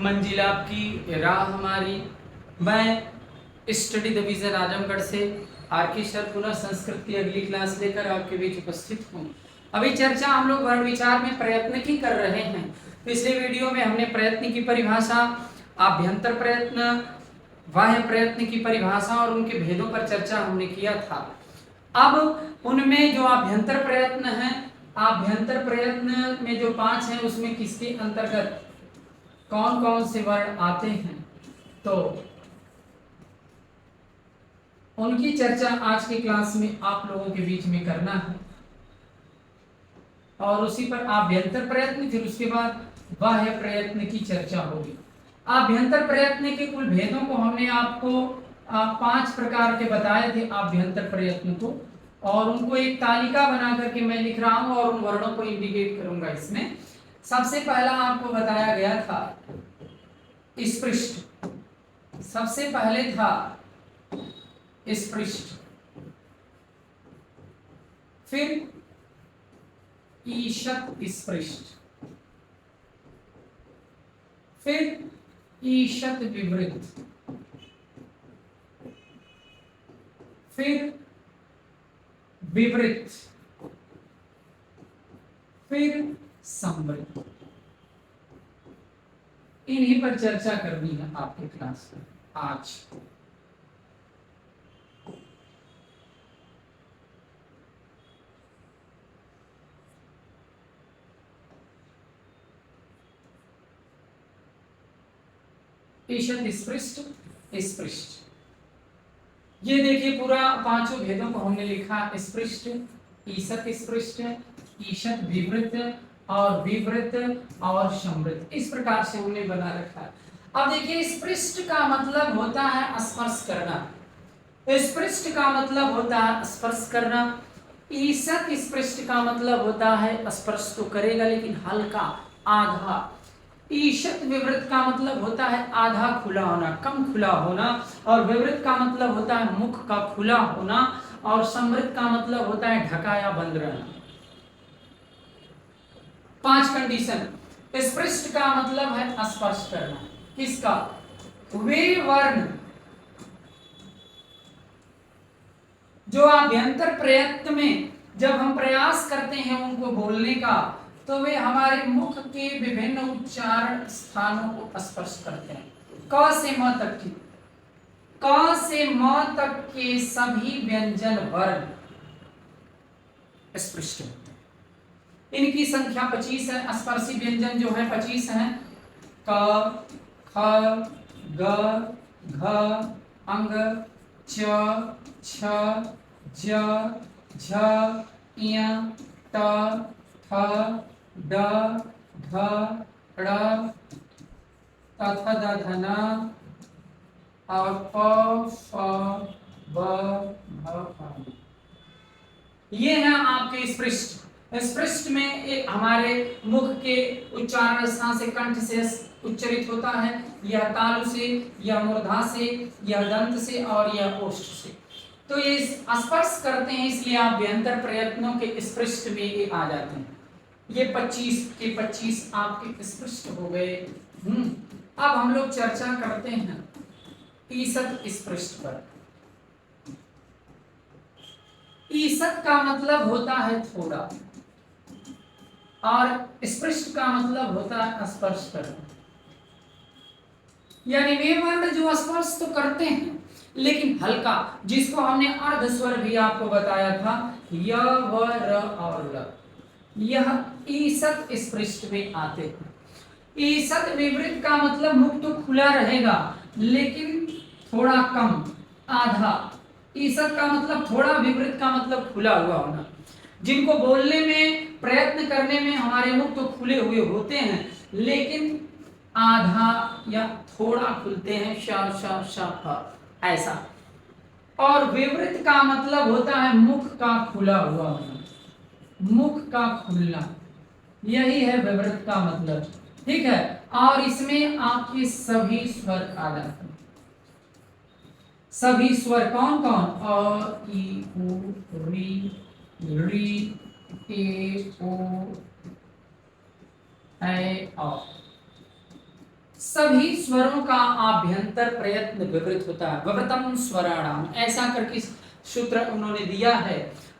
मंजिल आपकी राह हमारी। मैं स्टडी डिवीजन आजमगढ़ से आर.के. सर पुनः संस्कृत की अगली क्लास लेकर आपके बीच उपस्थित हूँ। अभी चर्चा हम लोग वर्ण विचार में प्रयत्न की कर रहे हैं। पिछले वीडियो में हमने प्रयत्न की परिभाषा, आभ्यंतर प्रयत्न, बाह्य प्रयत्न की परिभाषा और उनके भेदों पर चर्चा हमने किया था। अब उनमें जो आभ्यंतर प्रयत्न है, आभ्यंतर प्रयत्न में जो 5 हैं उसमें किसके अंतर्गत कौन कौन से वर्ण आते हैं, तो उनकी चर्चा आज की क्लास में आप लोगों के बीच में करना है। और उसी पर आभ्यंतर प्रयत्न, फिर उसके बाद बाह्य प्रयत्न की चर्चा होगी। आभ्यंतर प्रयत्न के कुल भेदों को हमने आपको 5 प्रकार के बताए थे आभ्यंतर प्रयत्न को, और उनको एक तालिका बना करके मैं लिख रहा हूं और उन वर्णों को इंडिकेट करूंगा। इसमें सबसे पहला आपको बताया गया था स्पृष्ट, सबसे पहले था स्पृष्ट, फिर ईषत् स्पृष्ट, फिर ईषत् विवृत, फिर विवृत, फिर संवृत। इन्हीं पर चर्चा करनी है आपके क्लास में आज। ईषत् स्पृष्ट स्पृष्ट, ये देखिए पूरा 5 भेदों को हमने लिखा। स्पृष्ट, ईषत् स्पृष्ट, ईषत् विवृत और विवृत और संवृत, इस प्रकार से हमने बना रखा है। अब देखिए स्पृष्ट का मतलब होता है स्पर्श करना, स्पृष्ट का मतलब होता है स्पर्श करना। ईषत् स्पृष्ट का मतलब होता है स्पर्श तो करेगा लेकिन हल्का, आधा। ईषत् विवृत का मतलब होता है आधा खुला होना, कम खुला होना। और विवृत का मतलब होता है मुख का खुला होना। और संवृत का मतलब होता है ढका या बंद रहना। 5 कंडीशन। स्पृष्ट का मतलब है स्पर्श करना, किसका? वे वर्ण जो आभ्यंतर प्रयत्न में जब हम प्रयास करते हैं उनको बोलने का, तो वे हमारे मुख के विभिन्न उच्चारण स्थानों को स्पर्श करते हैं। क से म तक की, क से म तक के सभी व्यंजन वर्ण स्पृष्ट होते हैं। इनकी संख्या 25 है। स्पर्शी व्यंजन जो है 25 हैं। क, ख, ग, घ, अंग, च, छ, ज, झ, ञ, ट, ठ, ड, ढ, ड़, त, थ, द, ध, न और प, फ, ब, भ, फ। ये है आपके स्पृष्ट। स्पृष्ट में एक हमारे मुख के उच्चारण स्थान से, कंठ से उच्चरित होता है, या तालु से, या मूर्धा से, या दंत से और या ओष्ठ से। तो ये स्पर्श करते हैं, इसलिए आभ्यंतर प्रयत्नों के स्पृष्ट में ये आ जाते हैं। ये 25 के 25 आपके स्पृष्ट हो गए। अब हम लोग चर्चा करते हैं ईषत् स्पृष्ट पर। ईषत् का मतलब होता है थोड़ा, और स्पृष्ट का मतलब होता है स्पर्श करना। यानी वे वर्ण जो स्पर्श तो करते हैं लेकिन हल्का, जिसको हमने अर्ध स्वर भी आपको बताया था, य, व, र और ल, यह ईषत् स्पृष्ट में आते हैं। ईषत् विवृत का मतलब मुख तो खुला रहेगा लेकिन थोड़ा कम, आधा। ईषत् का मतलब थोड़ा, विवृत का मतलब खुला हुआ होना। जिनको बोलने में, प्रयत्न करने में हमारे मुख तो खुले हुए होते हैं लेकिन आधा या थोड़ा खुलते हैं, श, श, श, फ, ऐसा। और विवृत का मतलब होता है मुख का खुला हुआ होना, मुख का खुलना, यही है विवृत का मतलब। ठीक है। और इसमें आपके सभी स्वर आ जाते हैं। सभी स्वर कौन कौन? अ, ई, उ, री, ए, ओ, ऐ, औ। सभी स्वरों का आभ्यंतर प्रयत्न विवृत होता है। विवृतम स्वराणाम, ऐसा करके सूत्र उन्होंने दिया है।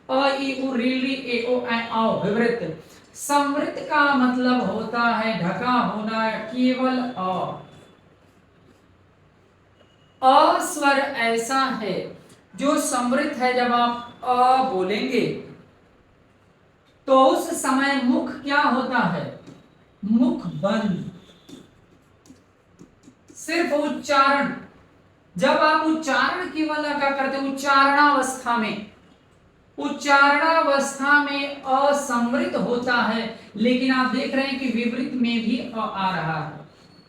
अ ई उ री री ए ओ ऐ औ विवृत। संवृत का मतलब होता है ढका होना, केवल अ स्वर ऐसा है जो संवृत है। जब आप अ बोलेंगे तो उस समय मुख क्या होता है, मुख बंद, सिर्फ उच्चारण। जब आप उच्चारण केवल क्या करते हैं, उच्चारणावस्था में, उच्चारणावस्था में असंवृत होता है, लेकिन आप देख रहे हैं कि विवृत में भी आ रहा है।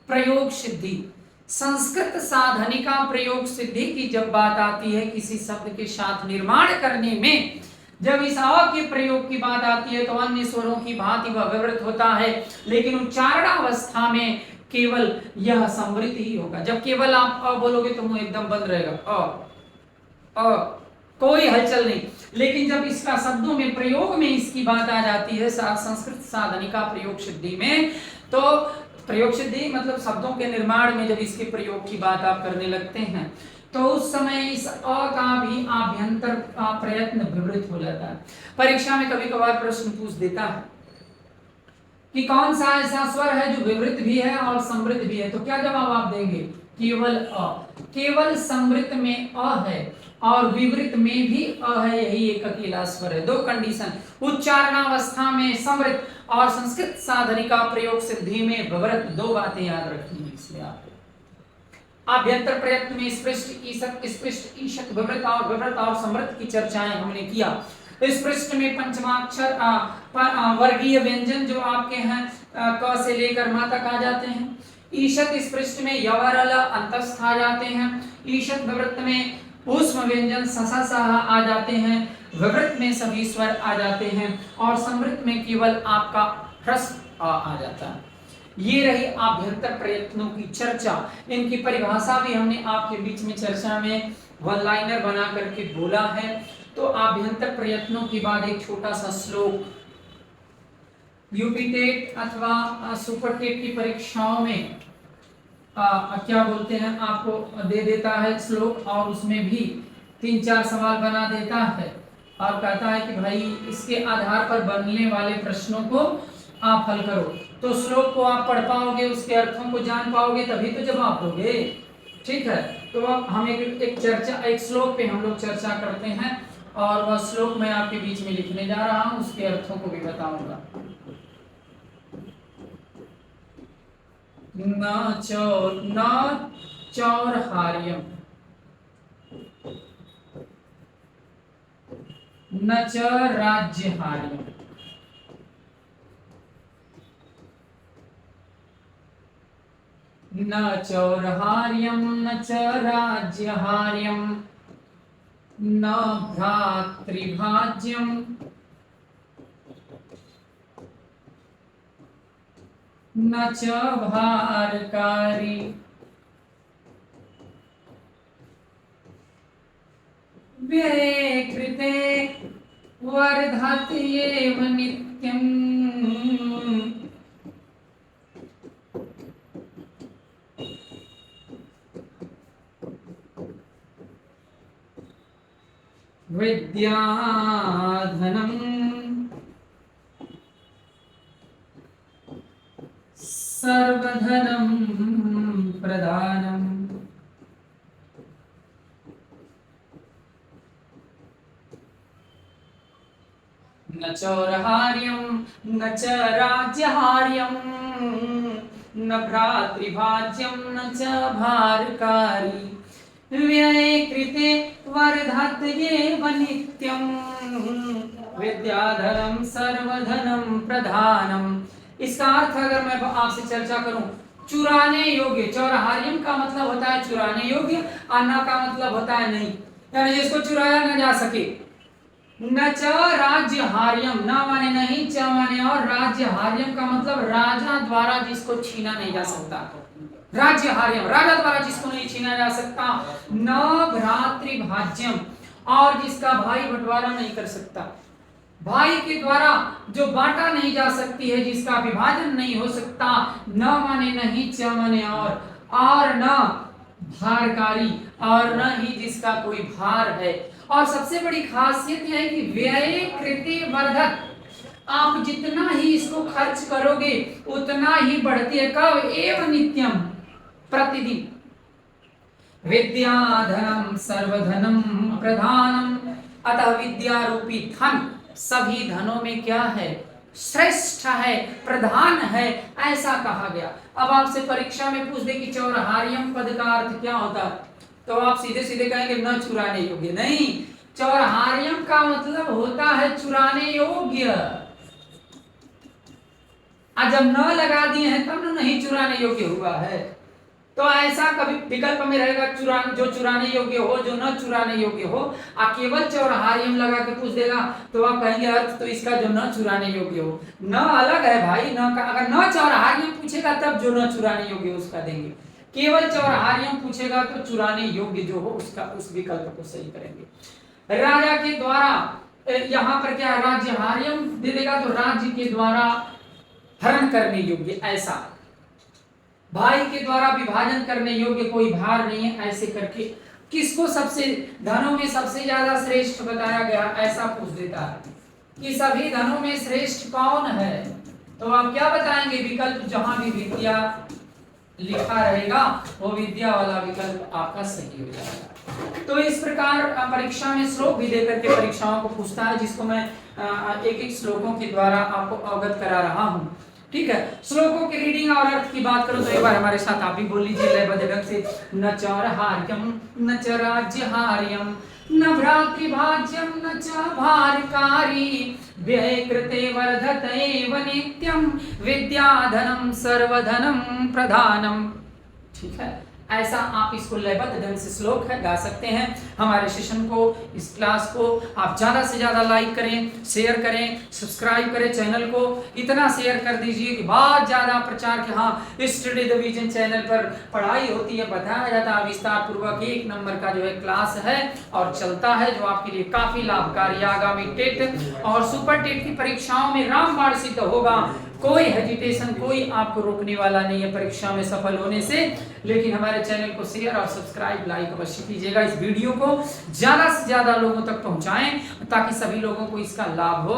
प्रयोग सिद्धि, संस्कृत साधनिका प्रयोग सिद्धि की जब बात आती है किसी शब्द के साथ निर्माण करने में, जब इस अ के प्रयोग की बात आती है तो अन्य स्वरों की भांति वह विवृत होता है, लेकिन उच्चारणावस्था में केवल यह संवृत ही होगा। जब केवल आप अ बोलोगे तो मुंह एकदम बंद रहेगा, अ कोई हलचल नहीं। लेकिन जब इसका शब्दों में प्रयोग में इसकी बात आ जाती है संस्कृत साधनिका प्रयोग सिद्धि में, तो प्रयोग सिद्धि मतलब शब्दों के निर्माण में जब इसके प्रयोग की बात आप करने लगते हैं तो उस समय इस अ का भी आभ्यंतर प्रयत्न विवृत हो जाता है। परीक्षा में कभी कभार प्रश्न पूछ देता है कि कौन सा ऐसा स्वर है जो विवृत भी है और समृद्ध भी है, तो क्या जवाब आप देंगे, केवल अ। केवल समृद्ध में अ है और विवृत में भी अ है, यही एक अकेला स्वर है। दो कंडीशन, उच्चारणावस्था में समृद्ध और संस्कृत साधनिका प्रयोग सिद्धि में विवृत, दो बातें याद रखनी है इसलिए आपको। आभ्यंतर प्रयत्न में स्पृष्ट ईशक, स्पृष्ट ईशक, विवृत और समृद्ध की चर्चाएं हमने किया। इस पृष्ठ में पंचमाक्षर वर्गीय व्यंजन जो आपके हैं क से लेकर मा तक आ जाते हैं। ईशत इस पृष्ठ में यवरल अंतस्थ आ जाते हैं। ईशत विवृत में ऊष्म व्यंजन ससा सहा आ जाते हैं। विवृत में सभी स्वर आ जाते हैं और समृद्ध में केवल आपका ह्रस्व आ जाता है। ये रही आभ्यंतर प्रयत्नों की चर्चा। इनकी परिभाषा भी हमने आपके बीच में चर्चा में वन लाइनर बना करके बोला है। तो आभ्यंतर प्रयत्नों के बाद एक छोटा सा श्लोक यूपी टेट अथवा सुपर टेट की परीक्षाओं में क्या बोलते हैं आपको दे देता है श्लोक, और उसमें भी 3-4 सवाल बना देता है और कहता है कि भाई इसके आधार पर बनने वाले प्रश्नों को आप हल करो। तो श्लोक को आप पढ़ पाओगे, उसके अर्थों को जान पाओगे, तभी तो जवाब दोगे। ठीक है, तो अब हम एक श्लोक पे हम लोग चर्चा करते हैं और वह श्लोक मैं आपके बीच में लिखने जा रहा हूं, उसके अर्थों को भी बताऊंगा। न चौरहार्यम, न च राज्यहार्यम, न चौरहार्यम न च राज्यहार्यम, न भ्रातृभाज्यम न च भारकारी, व्यये कृते वर्धत्येव नित्यम्, विद्याधनं सर्वधनं प्रदानम्, न चौरहार्यं न च राज्यहार्यं, न भ्रातृभाज्यं न च भारकारी, व्यये कृते वर्धत्येव नित्यं, विद्याधनं सर्वधनं प्रधानम्। इसका अर्थ अगर मैं आपसे चर्चा करूं, चुराने योग्य, चौरहार्यम का मतलब होता है चुराने योग्य, अन्ना का मतलब होता है नहीं, यानी जिसको चुराया न जा सके। न च राज्यहार्यम, न माने नहीं, च माने और, राज्यहार्यम का मतलब राजा द्वारा जिसको छीना नहीं जा सकता। राज्यहार्यम, राजा द्वारा जिसको नहीं छीना जा सकता। न भ्रातृभाज्यम, और जिसका भाई बंटवारा नहीं कर सकता। भाई के द्वारा जो बांटा नहीं जा सकती है, जिसका विभाजन नहीं हो सकता, न माने नहीं, च माने और न भारकारी, और न ही जिसका कोई भार है। और सबसे बड़ी खासियत यह है कि व्यय कृते वर्धत, आप जितना ही इसको खर्च करोगे उतना ही बढ़ती है। कब? एव नित्यम, प्रतिदिन। विद्याधनम सर्वधनम प्रधानम, अतः विद्या रूपी धन सभी धनों में क्या है? श्रेष्ठ है, प्रधान है, ऐसा कहा गया। अब आपसे परीक्षा में पूछ दे कि चौरहार्यम पद का अर्थ क्या होता है, तो आप सीधे सीधे कहेंगे न चुराने योग्य। नहीं, चौरहार्यम का मतलब होता है चुराने योग्य। जब न लगा दिए हैं तब न नहीं चुराने योग्य हुआ है। तो ऐसा कभी विकल्प में रहेगा जो चुराने योग्य हो, जो न चुराने योग्य हो। केवल चौरहार्यम लगा के पूछ देगा तो आप कहेंगे अर्थ तो इसका जो न चुराने योग्य हो। न अलग है भाई, न का अगर न चौरहार्यम पूछेगा तब जो न चुराने योग्य हो उसका देंगे। केवल चौरहार्यम पूछेगा तो चुराने योग्य जो हो उसका, उस विकल्प को सही करेंगे। राजा के द्वारा यहाँ पर क्या राज्यहार्यम दे देगा, तो राज्य के द्वारा हरण करने योग्य, ऐसा। भाई के द्वारा विभाजन करने योग्य, कोई भार नहीं है, ऐसे करके किसको सबसे धनों में सबसे ज्यादा श्रेष्ठ बताया गया, ऐसा पूछ देता है कि सभी धनों में श्रेष्ठ कौन है, तो आप क्या बताएंगे? विकल्प जहां भी विद्या लिखा रहेगा वो विद्या वाला विकल्प आपका सही हो जाएगा। तो इस प्रकार परीक्षा में श्लोक भी देकर के परीक्षाओं को पूछता है, जिसको मैं एक एक श्लोकों के द्वारा आपको अवगत करा रहा हूं। ठीक है, श्लोकों की रीडिंग और अर्थ की बात करूं तो एक बार हमारे साथ आप भी बोल लीजिए लयबद्ध ढंग से। न चौरहार्यम न च राज्यहार्यम न भ्रातृभाज्यम न च भारकारी, व्यय कृते वर्धत एव नित्यम, विद्याधनम सर्वधनम प्रधानम। ठीक है, ऐसा आप इसको लयबद्ध ढंग से श्लोक है गा सकते हैं। हमारे सेशन को, इस क्लास को आप ज्यादा से ज्यादा लाइक करें, शेयर करें, सब्सक्राइब करें चैनल को। इतना शेयर कर दीजिए कि बहुत ज्यादा प्रचार के, हाँ स्टडी द विजन चैनल पर पढ़ाई होती है, बताया जाता है विस्तार पूर्वक। 1 नंबर का जो है क्लास है और चलता है, जो आपके लिए काफी लाभकारी आगामी टेट और सुपर टेट की परीक्षाओं में रामबाण सिद्ध होगा। कोई हेजिटेशन, कोई आपको रोकने वाला नहीं है परीक्षा में सफल होने से। लेकिन हमारे चैनल को शेयर और सब्सक्राइब, लाइक अवश्य कीजिएगा। इस वीडियो को ज्यादा से ज्यादा लोगों तक पहुंचाएं ताकि सभी लोगों को इसका लाभ हो।